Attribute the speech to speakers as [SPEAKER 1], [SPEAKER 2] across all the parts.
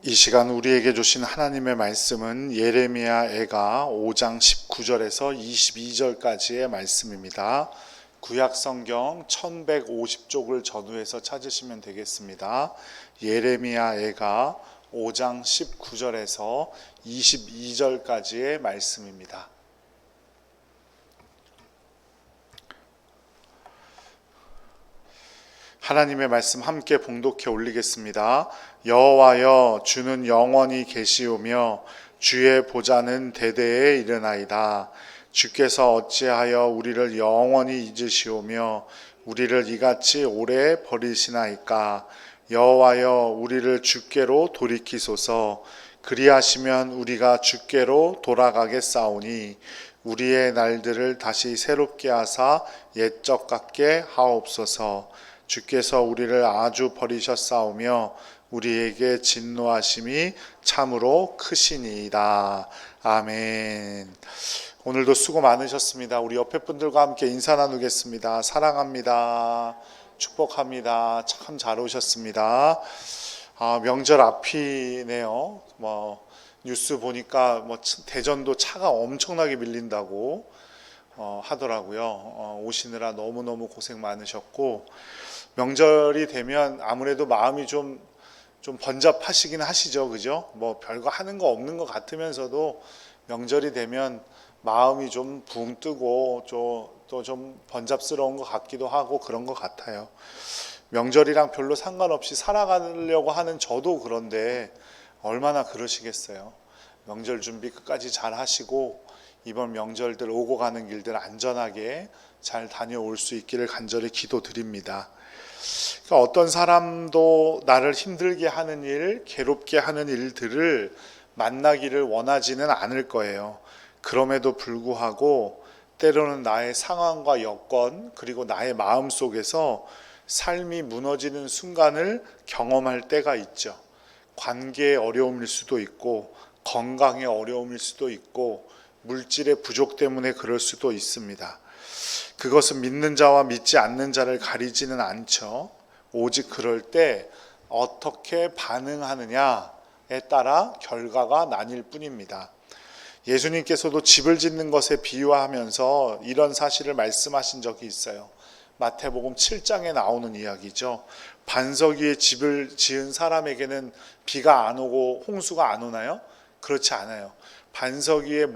[SPEAKER 1] 이 시간 우리에게 주신 하나님의 말씀은 예레미야 애가 5장 19절에서 22절까지의 말씀입니다. 구약 성경 1150쪽을 전후해서 찾으시면 되겠습니다. 예레미야 애가 5장 19절에서 22절까지의 말씀입니다. 하나님의 말씀 함께 봉독해 올리겠습니다. 여호와여, 주는 영원히 계시오며 주의 보좌는 대대에 이르나이다. 주께서 어찌하여 우리를 영원히 잊으시오며 우리를 이같이 오래 버리시나이까. 여호와여, 우리를 주께로 돌이키소서. 그리하시면 우리가 주께로 돌아가겠사오니 우리의 날들을 다시 새롭게 하사 옛적 같게 하옵소서. 주께서 우리를 아주 버리셨사오며 우리에게 진노하심이 참으로 크시니이다. 아멘. 오늘도 수고 많으셨습니다. 우리 옆에 분들과 함께 인사 나누겠습니다. 사랑합니다. 축복합니다. 참 잘 오셨습니다. 명절 앞이네요. 뉴스 보니까 대전도 차가 엄청나게 밀린다고 하더라고요. 오시느라 너무너무 고생 많으셨고, 명절이 되면 아무래도 마음이 좀 번잡하시긴 하시죠. 그죠? 별거 하는 거 없는 것 같으면서도 명절이 되면 마음이 좀 붕 뜨고 또 좀 번잡스러운 것 같기도 하고 그런 것 같아요. 명절이랑 별로 상관없이 살아가려고 하는 저도 그런데 얼마나 그러시겠어요. 명절 준비 끝까지 잘 하시고 이번 명절들 오고 가는 길들 안전하게 잘 다녀올 수 있기를 간절히 기도드립니다. 그러니까 어떤 사람도 나를 힘들게 하는 일, 괴롭게 하는 일들을 만나기를 원하지는 않을 거예요. 그럼에도 불구하고 때로는 나의 상황과 여건 그리고 나의 마음 속에서 삶이 무너지는 순간을 경험할 때가 있죠. 관계의 어려움일 수도 있고 건강의 어려움일 수도 있고 물질의 부족 때문에 그럴 수도 있습니다. 그것은 믿는 자와 믿지 않는 자를 가리지는 않죠. 오직 그럴 때 어떻게 반응하느냐에 따라 결과가 나뉠 뿐입니다. 예수님께서도 집을 짓는 것에 비유하면서 이런 사실을 말씀하신 적이 있어요. 마태복음 7장에 나오는 이야기죠. 반석 위에 집을 지은 사람에게는 비가 안 오고 홍수가 안 오나요? 그렇지 않아요. 반석 위에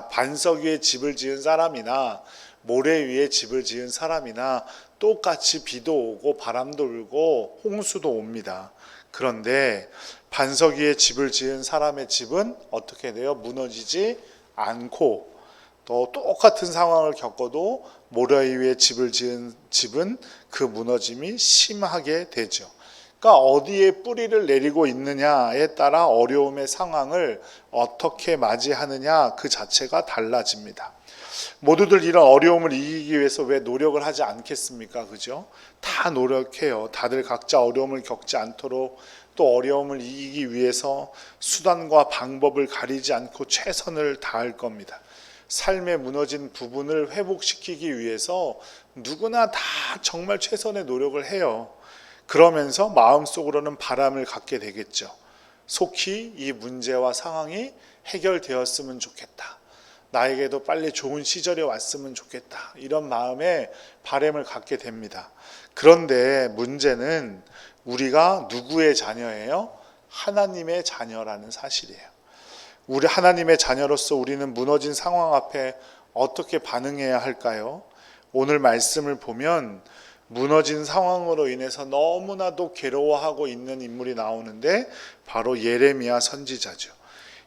[SPEAKER 1] 반석 위에 집을 지은 사람이나 모래 위에 집을 지은 사람이나 똑같이 비도 오고 바람도 불고 홍수도 옵니다. 그런데 반석 위에 집을 지은 사람의 집은 어떻게 돼요? 무너지지 않고, 또 똑같은 상황을 겪어도 모래 위에 집을 지은 집은 그 무너짐이 심하게 되죠. 그러니까 어디에 뿌리를 내리고 있느냐에 따라 어려움의 상황을 어떻게 맞이하느냐 그 자체가 달라집니다. 모두들 이런 어려움을 이기기 위해서 왜 노력을 하지 않겠습니까? 그죠? 다 노력해요. 다들 각자 어려움을 겪지 않도록, 또 어려움을 이기기 위해서 수단과 방법을 가리지 않고 최선을 다할 겁니다. 삶의 무너진 부분을 회복시키기 위해서 누구나 다 정말 최선의 노력을 해요. 그러면서 마음속으로는 바람을 갖게 되겠죠. 속히 이 문제와 상황이 해결되었으면 좋겠다. 나에게도 빨리 좋은 시절이 왔으면 좋겠다. 이런 마음에 바람을 갖게 됩니다. 그런데 문제는 우리가 누구의 자녀예요? 하나님의 자녀라는 사실이에요. 우리 하나님의 자녀로서 우리는 무너진 상황 앞에 어떻게 반응해야 할까요? 오늘 말씀을 보면 무너진 상황으로 인해서 너무나도 괴로워하고 있는 인물이 나오는데 바로 예레미야 선지자죠.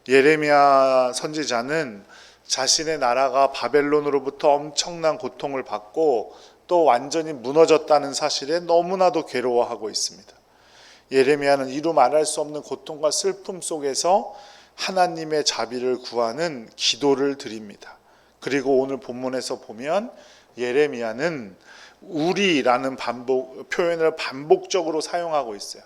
[SPEAKER 1] 예레미야 선지자는 자신의 나라가 바벨론으로부터 엄청난 고통을 받고 또 완전히 무너졌다는 사실에 너무나도 괴로워하고 있습니다. 예레미야는 이루 말할 수 없는 고통과 슬픔 속에서 하나님의 자비를 구하는 기도를 드립니다. 그리고 오늘 본문에서 보면 예레미야는 우리라는 표현을 반복적으로 사용하고 있어요.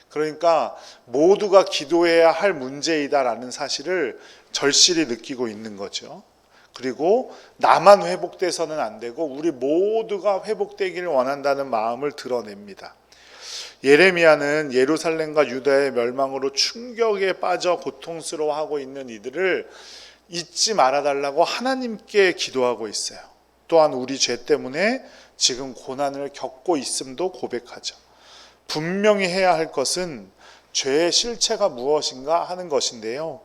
[SPEAKER 1] 그러니까 모두가 기도해야 할 문제이다라는 사실을 절실히 느끼고 있는 거죠. 그리고 나만 회복돼서는 안 되고 우리 모두가 회복되기를 원한다는 마음을 드러냅니다. 예레미야는 예루살렘과 유다의 멸망으로 충격에 빠져 고통스러워하고 있는 이들을 잊지 말아달라고 하나님께 기도하고 있어요. 또한 우리 죄 때문에 지금 고난을 겪고 있음도 고백하죠. 분명히 해야 할 것은 죄의 실체가 무엇인가 하는 것인데요.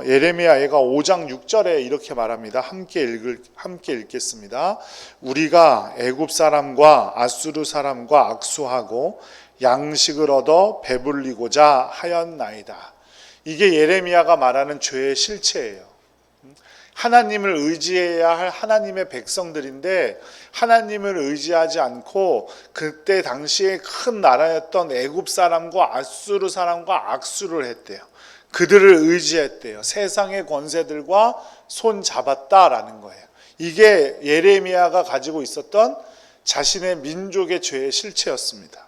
[SPEAKER 1] 예레미야가 5장 6절에 이렇게 말합니다. 함께 읽겠습니다. 우리가 애굽 사람과 아수르 사람과 악수하고 양식을 얻어 배불리고자 하였나이다. 이게 예레미야가 말하는 죄의 실체예요. 하나님을 의지해야 할 하나님의 백성들인데 하나님을 의지하지 않고 그때 당시에 큰 나라였던 애굽 사람과 아수르 사람과 악수를 했대요. 그들을 의지했대요. 세상의 권세들과 손 잡았다라는 거예요. 이게 예레미야가 가지고 있었던 자신의 민족의 죄의 실체였습니다.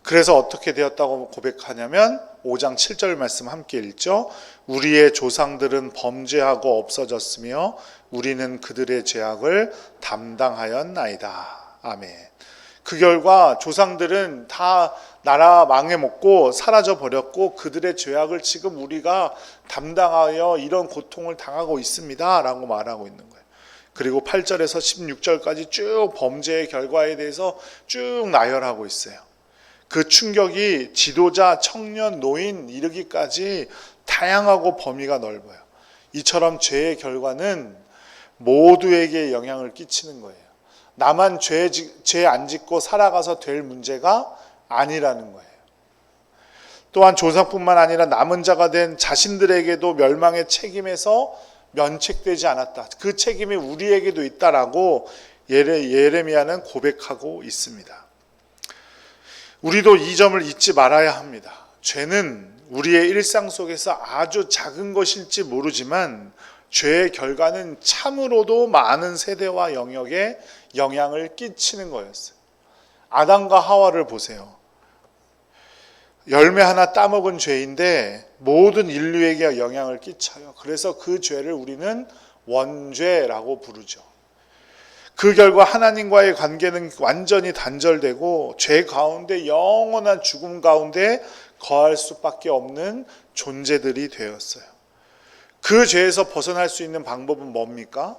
[SPEAKER 1] 그래서 어떻게 되었다고 고백하냐면 5장 7절 말씀 함께 읽죠. 우리의 조상들은 범죄하고 없어졌으며 우리는 그들의 죄악을 담당하였나이다. 아멘. 그 결과 조상들은 다 나라 망해먹고 사라져 버렸고 그들의 죄악을 지금 우리가 담당하여 이런 고통을 당하고 있습니다 라고 말하고 있는 거예요. 그리고 8절에서 16절까지 쭉 범죄의 결과에 대해서 쭉 나열하고 있어요. 그 충격이 지도자, 청년, 노인 이르기까지 다양하고 범위가 넓어요. 이처럼 죄의 결과는 모두에게 영향을 끼치는 거예요. 나만 죄 안 짓고 살아가서 될 문제가 아니라는 거예요. 또한 조상뿐만 아니라 남은 자가 된 자신들에게도 멸망의 책임에서 면책되지 않았다. 그 책임이 우리에게도 있다라고 예레미야는 고백하고 있습니다. 우리도 이 점을 잊지 말아야 합니다. 죄는 우리의 일상 속에서 아주 작은 것일지 모르지만 죄의 결과는 참으로도 많은 세대와 영역에 영향을 끼치는 거였어요. 아담과 하와를 보세요. 열매 하나 따먹은 죄인데 모든 인류에게 영향을 끼쳐요. 그래서 그 죄를 우리는 원죄라고 부르죠. 그 결과 하나님과의 관계는 완전히 단절되고 죄 가운데 영원한 죽음 가운데 거할 수밖에 없는 존재들이 되었어요. 그 죄에서 벗어날 수 있는 방법은 뭡니까?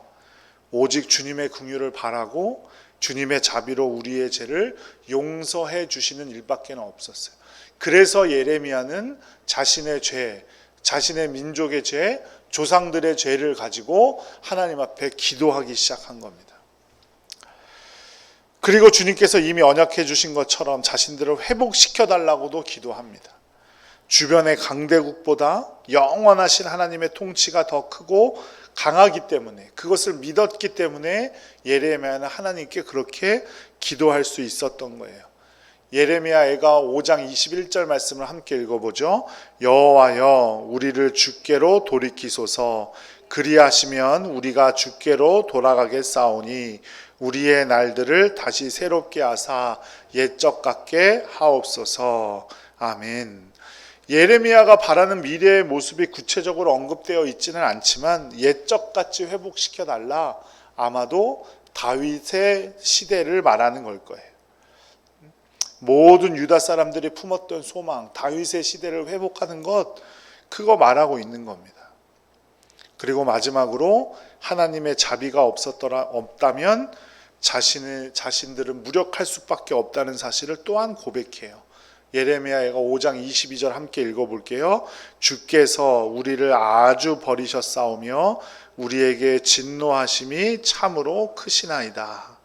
[SPEAKER 1] 오직 주님의 긍휼을 바라고 주님의 자비로 우리의 죄를 용서해 주시는 일밖에 없었어요. 그래서 예레미야는 자신의 죄, 자신의 민족의 죄, 조상들의 죄를 가지고 하나님 앞에 기도하기 시작한 겁니다. 그리고 주님께서 이미 언약해 주신 것처럼 자신들을 회복시켜 달라고도 기도합니다. 주변의 강대국보다 영원하신 하나님의 통치가 더 크고 강하기 때문에, 그것을 믿었기 때문에 예레미야는 하나님께 그렇게 기도할 수 있었던 거예요. 예레미야가 5장 21절 말씀을 함께 읽어보죠. 여호와여 우리를 주께로 돌이키소서. 그리하시면 우리가 주께로 돌아가겠사오니 우리의 날들을 다시 새롭게 하사 옛적 같게 하옵소서. 아멘. 예레미야가 바라는 미래의 모습이 구체적으로 언급되어 있지는 않지만 옛적같이 회복시켜달라, 아마도 다윗의 시대를 말하는 걸 거예요. 모든 유다 사람들이 품었던 소망, 다윗의 시대를 회복하는 것, 그거 말하고 있는 겁니다. 그리고 마지막으로 하나님의 자비가 없다면 자신들은 무력할 수밖에 없다는 사실을 또한 고백해요. 예레미야가 5장 22절 함께 읽어볼게요. 주께서 우리를 아주 버리셨사오며 우리에게 진노하심이 참으로 크시나이다.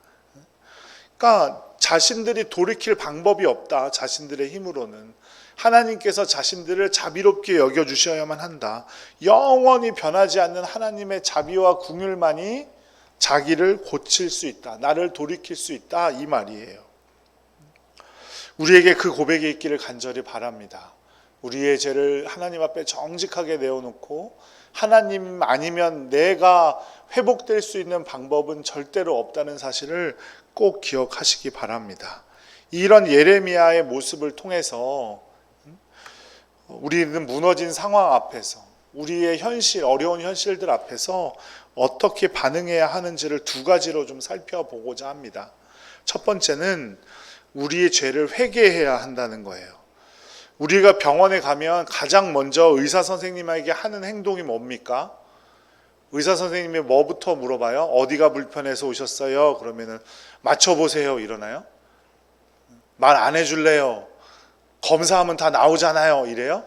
[SPEAKER 1] 그러니까 자신들이 돌이킬 방법이 없다. 자신들의 힘으로는. 하나님께서 자신들을 자비롭게 여겨주셔야만 한다. 영원히 변하지 않는 하나님의 자비와 긍휼만이 자기를 고칠 수 있다. 나를 돌이킬 수 있다. 이 말이에요. 우리에게 그 고백이 있기를 간절히 바랍니다. 우리의 죄를 하나님 앞에 정직하게 내어놓고 하나님 아니면 내가 회복될 수 있는 방법은 절대로 없다는 사실을 꼭 기억하시기 바랍니다. 이런 예레미야의 모습을 통해서 우리는 무너진 상황 앞에서, 우리의 현실, 어려운 현실들 앞에서 어떻게 반응해야 하는지를 두 가지로 좀 살펴보고자 합니다. 첫 번째는 우리의 죄를 회개해야 한다는 거예요. 우리가 병원에 가면 가장 먼저 의사 선생님에게 하는 행동이 뭡니까? 의사 선생님이 뭐부터 물어봐요? 어디가 불편해서 오셨어요? 그러면은 맞춰보세요 이러나요? 말 안 해줄래요? 검사하면 다 나오잖아요 이래요?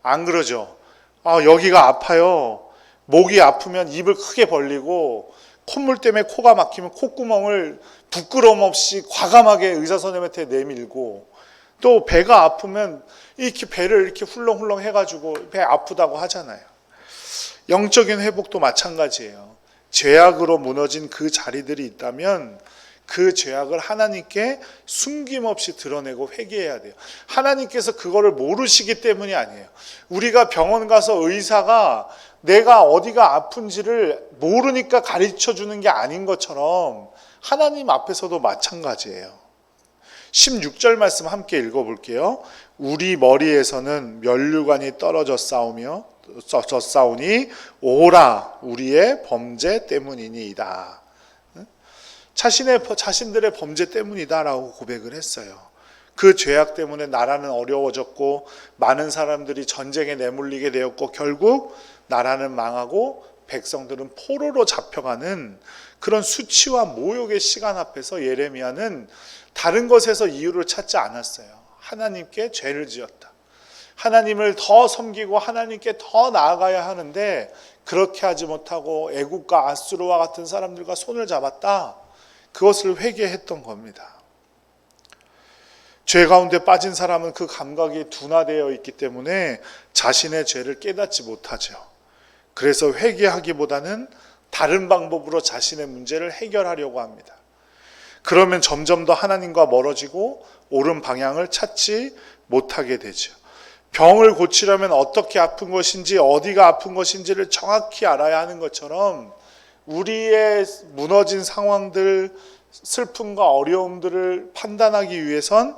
[SPEAKER 1] 안 그러죠. 여기가 아파요. 목이 아프면 입을 크게 벌리고 콧물 때문에 코가 막히면 콧구멍을 부끄러움 없이 과감하게 의사 선생님한테 내밀고, 또 배가 아프면 이렇게 배를 이렇게 훌렁훌렁 해가지고 배 아프다고 하잖아요. 영적인 회복도 마찬가지예요. 죄악으로 무너진 그 자리들이 있다면 그 죄악을 하나님께 숨김없이 드러내고 회개해야 돼요. 하나님께서 그거를 모르시기 때문이 아니에요. 우리가 병원 가서 의사가 내가 어디가 아픈지를 모르니까 가르쳐 주는 게 아닌 것처럼 하나님 앞에서도 마찬가지예요. 16절 말씀 함께 읽어볼게요. 우리 머리에서는 면류관이 떨어졌사오니 오라 우리의 범죄 때문이니이다. 자신들의 범죄 때문이다라고 고백을 했어요. 그 죄악 때문에 나라는 어려워졌고 많은 사람들이 전쟁에 내몰리게 되었고 결국 나라는 망하고 백성들은 포로로 잡혀가는 그런 수치와 모욕의 시간 앞에서 예레미야는 다른 것에서 이유를 찾지 않았어요. 하나님께 죄를 지었다. 하나님을 더 섬기고 하나님께 더 나아가야 하는데 그렇게 하지 못하고 애국과 아수르와 같은 사람들과 손을 잡았다. 그것을 회개했던 겁니다. 죄 가운데 빠진 사람은 그 감각이 둔화되어 있기 때문에 자신의 죄를 깨닫지 못하죠. 그래서 회개하기보다는 다른 방법으로 자신의 문제를 해결하려고 합니다. 그러면 점점 더 하나님과 멀어지고 옳은 방향을 찾지 못하게 되죠. 병을 고치려면 어떻게 아픈 것인지 어디가 아픈 것인지를 정확히 알아야 하는 것처럼 우리의 무너진 상황들, 슬픔과 어려움들을 판단하기 위해선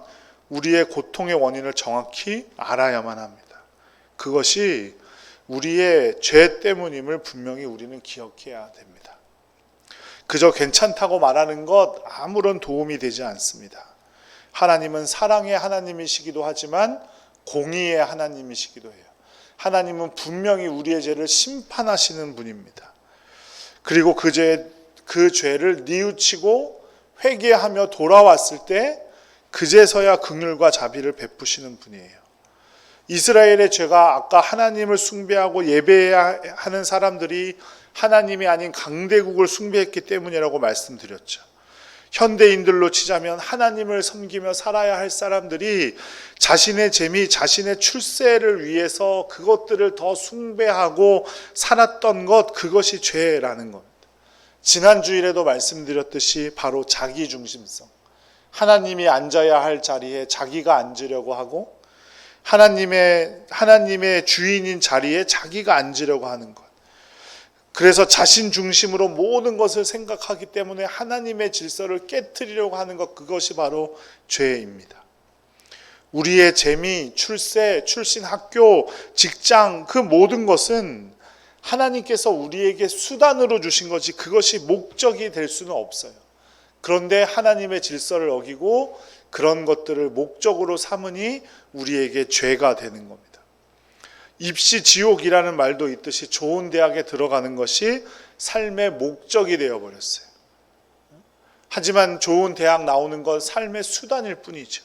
[SPEAKER 1] 우리의 고통의 원인을 정확히 알아야만 합니다. 그것이 우리의 죄 때문임을 분명히 우리는 기억해야 됩니다. 그저 괜찮다고 말하는 것 아무런 도움이 되지 않습니다. 하나님은 사랑의 하나님이시기도 하지만 공의의 하나님이시기도 해요. 하나님은 분명히 우리의 죄를 심판하시는 분입니다. 그리고 그 죄를 뉘우치고 회개하며 돌아왔을 때 그제서야 긍휼과 자비를 베푸시는 분이에요. 이스라엘의 죄가 아까 하나님을 숭배하고 예배해야 하는 사람들이 하나님이 아닌 강대국을 숭배했기 때문이라고 말씀드렸죠. 현대인들로 치자면 하나님을 섬기며 살아야 할 사람들이 자신의 재미, 자신의 출세를 위해서 그것들을 더 숭배하고 살았던 것, 그것이 죄라는 겁니다. 지난 주일에도 말씀드렸듯이 바로 자기중심성. 하나님이 앉아야 할 자리에 자기가 앉으려고 하고 하나님의 주인인 자리에 자기가 앉으려고 하는 것. 그래서 자신 중심으로 모든 것을 생각하기 때문에 하나님의 질서를 깨트리려고 하는 것, 그것이 바로 죄입니다. 우리의 재미, 출세, 출신 학교, 직장, 그 모든 것은 하나님께서 우리에게 수단으로 주신 것이 그것이 목적이 될 수는 없어요. 그런데 하나님의 질서를 어기고 그런 것들을 목적으로 삼으니 우리에게 죄가 되는 겁니다. 입시 지옥이라는 말도 있듯이 좋은 대학에 들어가는 것이 삶의 목적이 되어버렸어요. 하지만 좋은 대학 나오는 건 삶의 수단일 뿐이죠.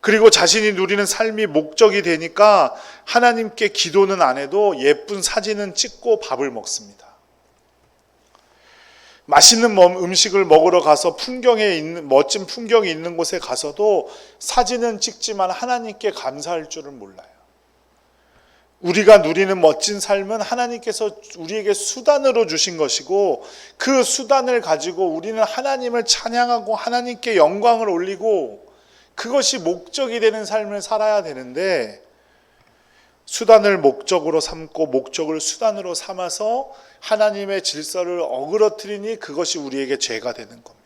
[SPEAKER 1] 그리고 자신이 누리는 삶이 목적이 되니까 하나님께 기도는 안 해도 예쁜 사진은 찍고 밥을 먹습니다. 맛있는 음식을 먹으러 가서 멋진 풍경이 있는 곳에 가서도 사진은 찍지만 하나님께 감사할 줄은 몰라요. 우리가 누리는 멋진 삶은 하나님께서 우리에게 수단으로 주신 것이고 그 수단을 가지고 우리는 하나님을 찬양하고 하나님께 영광을 올리고 그것이 목적이 되는 삶을 살아야 되는데 수단을 목적으로 삼고 목적을 수단으로 삼아서 하나님의 질서를 어그러뜨리니 그것이 우리에게 죄가 되는 겁니다.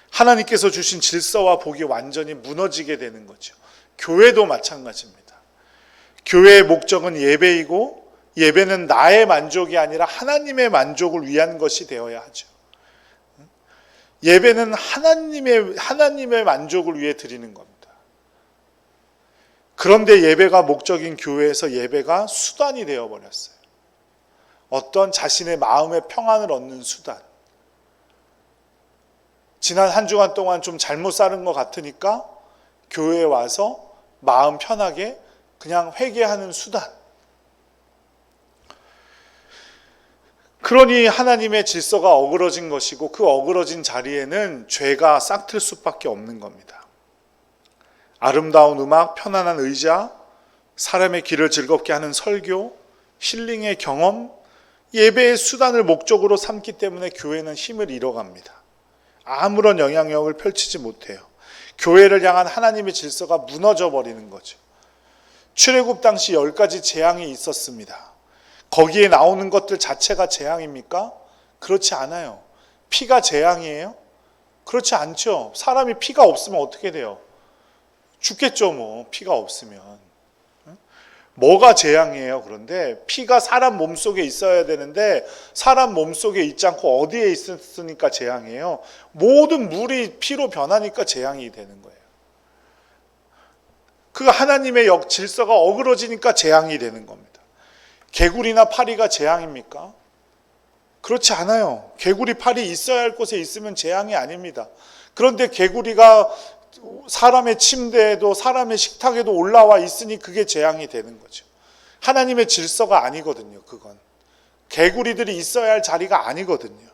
[SPEAKER 1] 하나님께서 주신 질서와 복이 완전히 무너지게 되는 거죠. 교회도 마찬가지입니다. 교회의 목적은 예배이고 예배는 나의 만족이 아니라 하나님의 만족을 위한 것이 되어야 하죠. 예배는 하나님의 만족을 위해 드리는 겁니다. 그런데 예배가 목적인 교회에서 예배가 수단이 되어버렸어요. 어떤 자신의 마음의 평안을 얻는 수단. 지난 한 주간 동안 좀 잘못 살은 것 같으니까 교회에 와서 마음 편하게 그냥 회개하는 수단. 그러니 하나님의 질서가 어그러진 것이고 그 어그러진 자리에는 죄가 싹틀 수밖에 없는 겁니다. 아름다운 음악, 편안한 의자, 사람의 길을 즐겁게 하는 설교, 힐링의 경험, 예배의 수단을 목적으로 삼기 때문에 교회는 힘을 잃어갑니다. 아무런 영향력을 펼치지 못해요. 교회를 향한 하나님의 질서가 무너져 버리는 거죠. 출애굽 당시 10가지 재앙이 있었습니다. 거기에 나오는 것들 자체가 재앙입니까? 그렇지 않아요. 피가 재앙이에요? 그렇지 않죠. 사람이 피가 없으면 어떻게 돼요? 죽겠죠, 뭐. 피가 없으면. 뭐가 재앙이에요? 그런데 피가 사람 몸속에 있어야 되는데 사람 몸속에 있지 않고 어디에 있으니까 재앙이에요? 모든 물이 피로 변하니까 재앙이 되는 거예요. 그 하나님의 질서가 어그러지니까 재앙이 되는 겁니다. 개구리나 파리가 재앙입니까? 그렇지 않아요. 개구리, 파리 있어야 할 곳에 있으면 재앙이 아닙니다. 그런데 개구리가 사람의 침대에도 사람의 식탁에도 올라와 있으니 그게 재앙이 되는 거죠. 하나님의 질서가 아니거든요. 그건 개구리들이 있어야 할 자리가 아니거든요.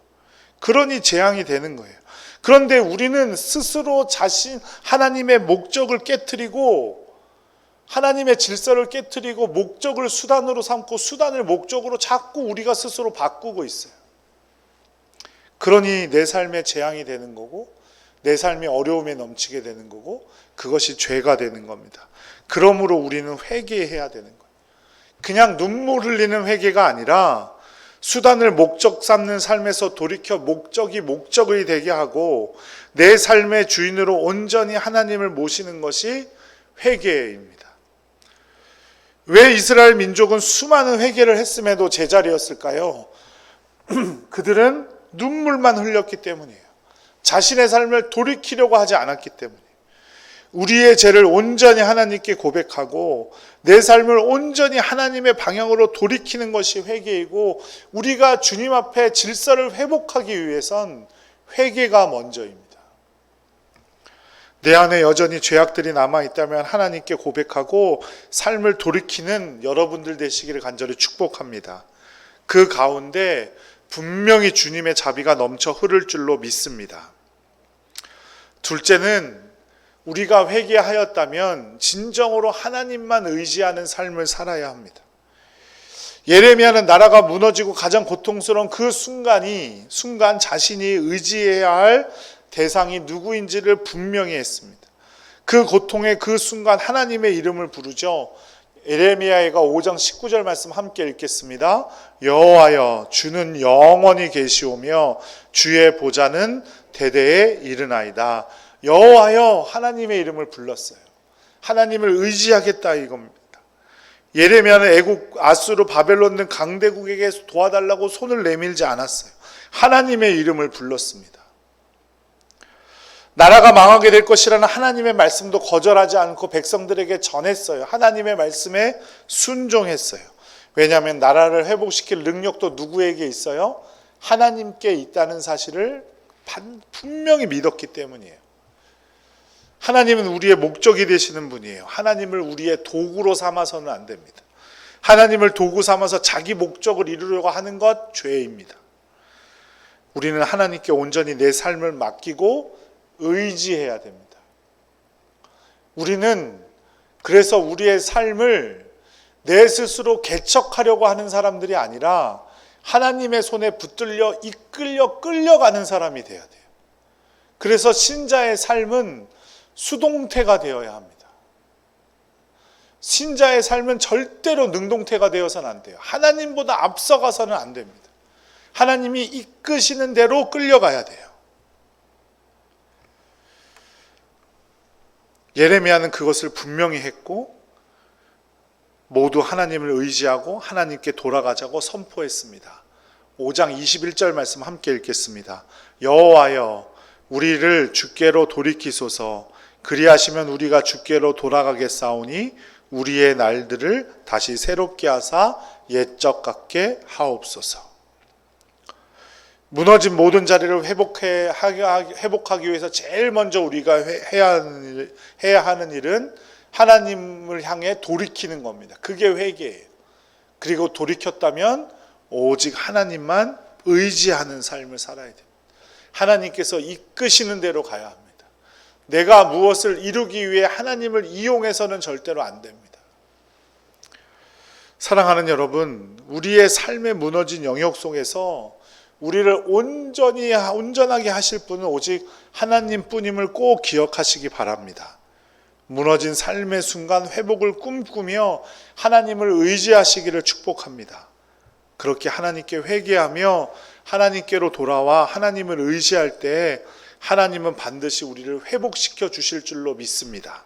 [SPEAKER 1] 그러니 재앙이 되는 거예요. 그런데 우리는 스스로 하나님의 목적을 깨트리고 하나님의 질서를 깨트리고 목적을 수단으로 삼고 수단을 목적으로 자꾸 우리가 스스로 바꾸고 있어요. 그러니 내 삶에 재앙이 되는 거고 내 삶이 어려움에 넘치게 되는 거고 그것이 죄가 되는 겁니다. 그러므로 우리는 회개해야 되는 거예요. 그냥 눈물 흘리는 회개가 아니라 수단을 목적 삼는 삶에서 돌이켜 목적이 목적이 되게 하고 내 삶의 주인으로 온전히 하나님을 모시는 것이 회개입니다. 왜 이스라엘 민족은 수많은 회개를 했음에도 제자리였을까요? 그들은 눈물만 흘렸기 때문이에요. 자신의 삶을 돌이키려고 하지 않았기 때문에 우리의 죄를 온전히 하나님께 고백하고 내 삶을 온전히 하나님의 방향으로 돌이키는 것이 회개이고 우리가 주님 앞에 질서를 회복하기 위해선 회개가 먼저입니다. 내 안에 여전히 죄악들이 남아있다면 하나님께 고백하고 삶을 돌이키는 여러분들 되시기를 간절히 축복합니다. 그 가운데 분명히 주님의 자비가 넘쳐 흐를 줄로 믿습니다. 둘째는 우리가 회개하였다면 진정으로 하나님만 의지하는 삶을 살아야 합니다. 예레미야는 나라가 무너지고 가장 고통스러운 그 순간 자신이 의지해야 할 대상이 누구인지를 분명히 했습니다. 그 고통의 그 순간 하나님의 이름을 부르죠. 예레미야가 5장 19절 말씀 함께 읽겠습니다. 여호와여 주는 영원히 계시오며 주의 보좌는 대대에 이르나이다. 여호와여 하나님의 이름을 불렀어요. 하나님을 의지하겠다 이겁니다. 예레미야는 애국 아수르 바벨론 등 강대국에게 도와달라고 손을 내밀지 않았어요. 하나님의 이름을 불렀습니다. 나라가 망하게 될 것이라는 하나님의 말씀도 거절하지 않고 백성들에게 전했어요. 하나님의 말씀에 순종했어요. 왜냐하면 나라를 회복시킬 능력도 누구에게 있어요? 하나님께 있다는 사실을 분명히 믿었기 때문이에요. 하나님은 우리의 목적이 되시는 분이에요. 하나님을 우리의 도구로 삼아서는 안 됩니다. 하나님을 도구 삼아서 자기 목적을 이루려고 하는 것 죄입니다. 우리는 하나님께 온전히 내 삶을 맡기고 의지해야 됩니다. 우리는 그래서 우리의 삶을 내 스스로 개척하려고 하는 사람들이 아니라 하나님의 손에 붙들려 이끌려 끌려가는 사람이 돼야 돼요. 그래서 신자의 삶은 수동태가 되어야 합니다. 신자의 삶은 절대로 능동태가 되어서는 안 돼요. 하나님보다 앞서가서는 안 됩니다. 하나님이 이끄시는 대로 끌려가야 돼요. 예레미야는 그것을 분명히 했고 모두 하나님을 의지하고 하나님께 돌아가자고 선포했습니다. 5장 21절 말씀 함께 읽겠습니다. 여호와여 우리를 주께로 돌이키소서. 그리하시면 우리가 주께로 돌아가겠사오니 우리의 날들을 다시 새롭게 하사 옛적 같게 하옵소서. 무너진 모든 자리를 회복하기 위해서 제일 먼저 우리가 해야 하는 일은 하나님을 향해 돌이키는 겁니다. 그게 회개예요. 그리고 돌이켰다면 오직 하나님만 의지하는 삶을 살아야 됩니다. 하나님께서 이끄시는 대로 가야 합니다. 내가 무엇을 이루기 위해 하나님을 이용해서는 절대로 안 됩니다. 사랑하는 여러분, 우리의 삶의 무너진 영역 속에서 우리를 온전하게 하실 분은 오직 하나님뿐임을 꼭 기억하시기 바랍니다. 무너진 삶의 순간 회복을 꿈꾸며 하나님을 의지하시기를 축복합니다. 그렇게 하나님께 회개하며 하나님께로 돌아와 하나님을 의지할 때 하나님은 반드시 우리를 회복시켜 주실 줄로 믿습니다.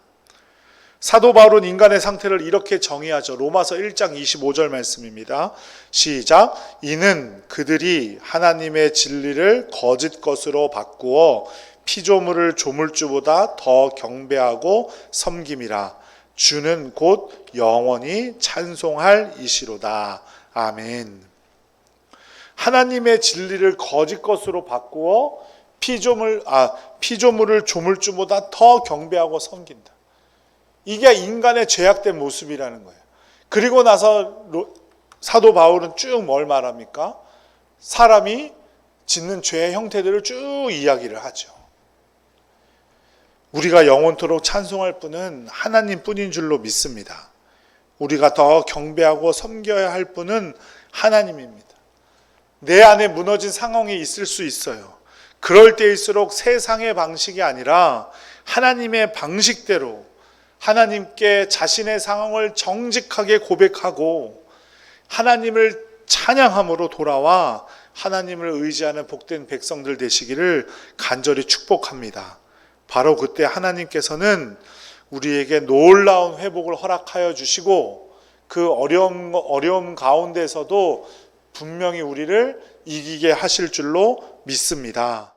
[SPEAKER 1] 사도 바울은 인간의 상태를 이렇게 정의하죠. 로마서 1장 25절 말씀입니다. 시작. 이는 그들이 하나님의 진리를 거짓 것으로 바꾸어 피조물을 조물주보다 더 경배하고 섬김이라. 주는 곧 영원히 찬송할 이시로다. 아멘. 하나님의 진리를 거짓 것으로 바꾸어 피조물을 조물주보다 더 경배하고 섬긴다. 이게 인간의 죄악된 모습이라는 거예요. 그리고 나서 사도 바울은 쭉 뭘 말합니까? 사람이 짓는 죄의 형태들을 쭉 이야기를 하죠. 우리가 영원토록 찬송할 분은 하나님뿐인 줄로 믿습니다. 우리가 더 경배하고 섬겨야 할 분은 하나님입니다. 내 안에 무너진 상황이 있을 수 있어요. 그럴 때일수록 세상의 방식이 아니라 하나님의 방식대로 하나님께 자신의 상황을 정직하게 고백하고 하나님을 찬양함으로 돌아와 하나님을 의지하는 복된 백성들 되시기를 간절히 축복합니다. 바로 그때 하나님께서는 우리에게 놀라운 회복을 허락하여 주시고 그 어려움 가운데서도 분명히 우리를 이기게 하실 줄로 믿습니다.